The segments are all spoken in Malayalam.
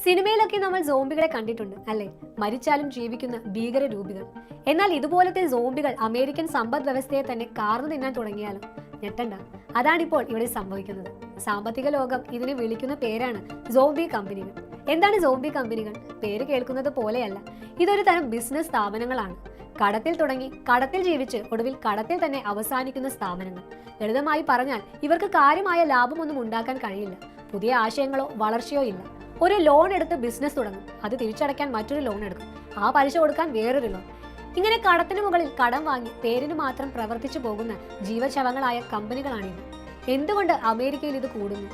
സിനിമയിലൊക്കെ നമ്മൾ സോംബികളെ കണ്ടിട്ടുണ്ട് അല്ലേ? മരിച്ചാലും ജീവിക്കുന്ന ഭീകര രൂപികൾ. എന്നാൽ ഇതുപോലത്തെ സോംബികൾ അമേരിക്കൻ സമ്പദ് വ്യവസ്ഥയെ തന്നെ കാർന്നു തിന്നാൻ തുടങ്ങിയാലും ഞെട്ടണ്ട, അതാണിപ്പോൾ ഇവിടെ സംഭവിക്കുന്നത്. സാമ്പത്തിക ലോകം ഇതിനെ വിളിക്കുന്ന പേരാണ് സോംബി കമ്പനികൾ. എന്താണ് സോംബി കമ്പനികൾ? പേര് കേൾക്കുന്നത് പോലെയല്ല, ഇതൊരു തരം ബിസിനസ് സ്ഥാപനങ്ങളാണ്. കടത്തിൽ തുടങ്ങി കടത്തിൽ ജീവിച്ച് ഒടുവിൽ കടത്തിൽ തന്നെ അവസാനിക്കുന്ന സ്ഥാപനങ്ങൾ. ലളിതമായി പറഞ്ഞാൽ ഇവർക്ക് കാര്യമായ ലാഭമൊന്നും ഉണ്ടാക്കാൻ കഴിയില്ല. പുതിയ ആശയങ്ങളോ വളർച്ചയോ ഇല്ല. ഒരു ലോൺ എടുത്ത് ബിസിനസ് തുടങ്ങും, അത് തിരിച്ചടയ്ക്കാൻ മറ്റൊരു ലോൺ എടുക്കും, ആ പലിശ കൊടുക്കാൻ വേറൊരു ലോൺ. ഇങ്ങനെ കടത്തിന് മുകളിൽ കടം വാങ്ങി പേരിന് മാത്രം പ്രവർത്തിച്ചു പോകുന്ന ജീവശവങ്ങളായ കമ്പനികളാണിത്. എന്തുകൊണ്ട് അമേരിക്കയിൽ ഇത് കൂടുന്നു?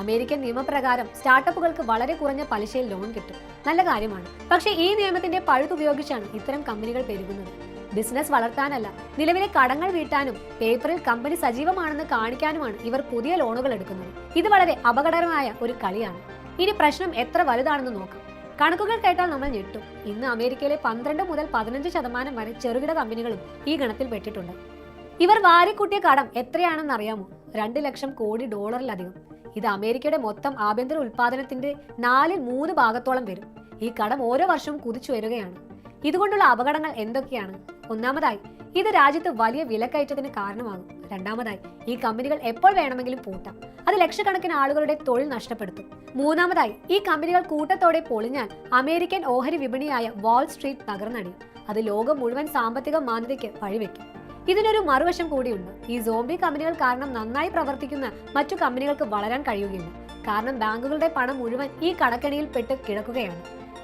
അമേരിക്കൻ നിയമപ്രകാരം സ്റ്റാർട്ടപ്പുകൾക്ക് വളരെ കുറഞ്ഞ പലിശയിൽ ലോൺ കിട്ടും. നല്ല കാര്യമാണ്. പക്ഷേ ഈ നിയമത്തിന്റെ പഴുതുപയോഗിച്ചാണ് ഇത്തരം കമ്പനികൾ പെരുകുന്നത്. ബിസിനസ് വളർത്താനല്ല, നിലവിലെ കടങ്ങൾ വീട്ടാനും പേപ്പറിൽ കമ്പനി സജീവമാണെന്ന് കാണിക്കാനുമാണ് ഇവർ പുതിയ ലോണുകൾ എടുക്കുന്നത്. ഇത് വളരെ അപകടകരമായ ഒരു കളിയാണ്. ഇനി പ്രശ്നം എത്ര വലുതാണെന്ന് നോക്കാം. കണക്കുകൾ കേട്ടാൽ നമ്മൾ ഞെട്ടും. ഇന്ന് അമേരിക്കയിലെ 12 മുതൽ 15% വരെ ചെറുകിട കമ്പനികളും ഈ ഗണത്തിൽ പെട്ടിട്ടുണ്ട്. ഇവർ വാരിക്കൂട്ടിയ കടം എത്രയാണെന്ന് അറിയാമോ? 2 ലക്ഷം കോടി ഡോളറിലധികം. ഇത് അമേരിക്കയുടെ മൊത്തം ആഭ്യന്തര ഉൽപാദനത്തിന്റെ 4/3 ഭാഗത്തോളം വരും. ഈ കടം ഓരോ വർഷവും കുതിച്ചു വരികയാണ്. ഇതുകൊണ്ടുള്ള അപകടങ്ങൾ എന്തൊക്കെയാണ്? ഒന്നാമതായി, ഇത് രാജ്യത്ത് വലിയ വിലക്കയറ്റത്തിന് കാരണമാകും. രണ്ടാമതായി, ഈ കമ്പനികൾ എപ്പോൾ വേണമെങ്കിലും പൂട്ടാം. അത് ലക്ഷക്കണക്കിന് ആളുകളുടെ തൊഴിൽ നഷ്ടപ്പെടുത്തും. മൂന്നാമതായി, ഈ കമ്പനികൾ കൂട്ടത്തോടെ പൊളിഞ്ഞാൽ അമേരിക്കൻ ഓഹരി വിപണിയായ വാൾ സ്ട്രീറ്റ് തകർന്നടിയും. അത് ലോകം മുഴുവൻ സാമ്പത്തിക മാന്ദ്യതയ്ക്ക് വഴിവെക്കും. ഇതിനൊരു മറുവശം കൂടിയുണ്ട്. ഈ സോംബി കമ്പനികൾ കാരണം നന്നായി പ്രവർത്തിക്കുന്ന മറ്റു കമ്പനികൾക്ക് വളരാൻ കഴിയുകയില്ല. കാരണം ബാങ്കുകളുടെ പണം മുഴുവൻ ഈ കടക്കെണിയിൽ പെട്ട് കിടക്കുകയാണ്.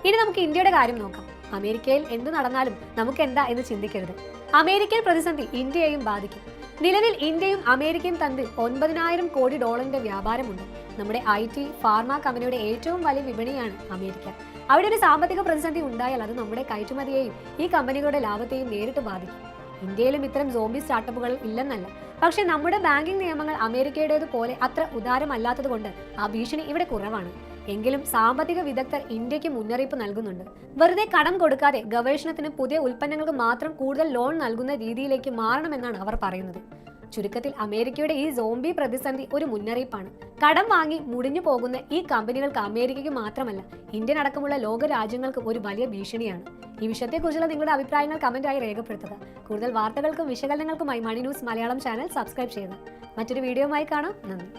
ഇനി നമുക്ക് ഇന്ത്യയുടെ കാര്യം നോക്കാം. അമേരിക്കയിൽ എന്ത് നടന്നാലും നമുക്ക് എന്താ എന്ന് ചിന്തിക്കരുത്. അമേരിക്കൻ പ്രതിസന്ധി ഇന്ത്യയെയും ബാധിക്കും. നിലവിൽ ഇന്ത്യയും അമേരിക്കയും തമ്മിൽ 9,000 കോടി ഡോളറിന്റെ വ്യാപാരമുണ്ട്. നമ്മുടെ IT, ഫാർമ കമ്പനിയുടെ ഏറ്റവും വലിയ വിപണിയാണ് അമേരിക്ക. അവിടെ ഒരു സാമ്പത്തിക പ്രതിസന്ധി ഉണ്ടായാൽ അത് നമ്മുടെ കയറ്റുമതിയെയും ഈ കമ്പനികളുടെ ലാഭത്തെയും നേരിട്ട് ബാധിക്കും. ഇന്ത്യയിലും ഇത്തരം സോംബി സ്റ്റാർട്ടപ്പുകൾ ഇല്ലെന്നല്ല, പക്ഷെ നമ്മുടെ ബാങ്കിംഗ് നിയമങ്ങൾ അമേരിക്കയുടേതുപോലെ അത്ര ഉദാരമല്ലാത്തത് കൊണ്ട് ആ ഭീഷണി ഇവിടെ കുറവാണ്. എങ്കിലും സാമ്പത്തിക വിദഗ്ധർ ഇന്ത്യക്ക് മുന്നറിയിപ്പ് നൽകുന്നുണ്ട്. വെറുതെ കടം കൊടുക്കാതെ ഗവേഷണത്തിന് പുതിയ ഉൽപ്പന്നങ്ങൾക്ക് മാത്രം കൂടുതൽ ലോൺ നൽകുന്ന രീതിയിലേക്ക് മാറണമെന്നാണ് അവർ പറയുന്നത്. ചുരുക്കത്തിൽ അമേരിക്കയുടെ ഈ സോംബി പ്രതിസന്ധി ഒരു മുന്നറിയിപ്പാണ്. കടം വാങ്ങി മുടിഞ്ഞു പോകുന്ന ഈ കമ്പനികൾക്ക് അമേരിക്കയ്ക്ക് മാത്രമല്ല, ഇന്ത്യൻ അടക്കമുള്ള ലോക രാജ്യങ്ങൾക്കും ഒരു വലിയ ഭീഷണിയാണ്. ഈ വിഷയത്തെക്കുറിച്ചുള്ള നിങ്ങളുടെ അഭിപ്രായങ്ങൾ കമന്റായി രേഖപ്പെടുത്തുക. കൂടുതൽ വാർത്തകൾക്കും വിശകലനങ്ങൾക്കുമായി മണി ന്യൂസ് മലയാളം ചാനൽ സബ്സ്ക്രൈബ് ചെയ്യുക. മറ്റൊരു വീഡിയോയുമായി കാണാം. നന്ദി.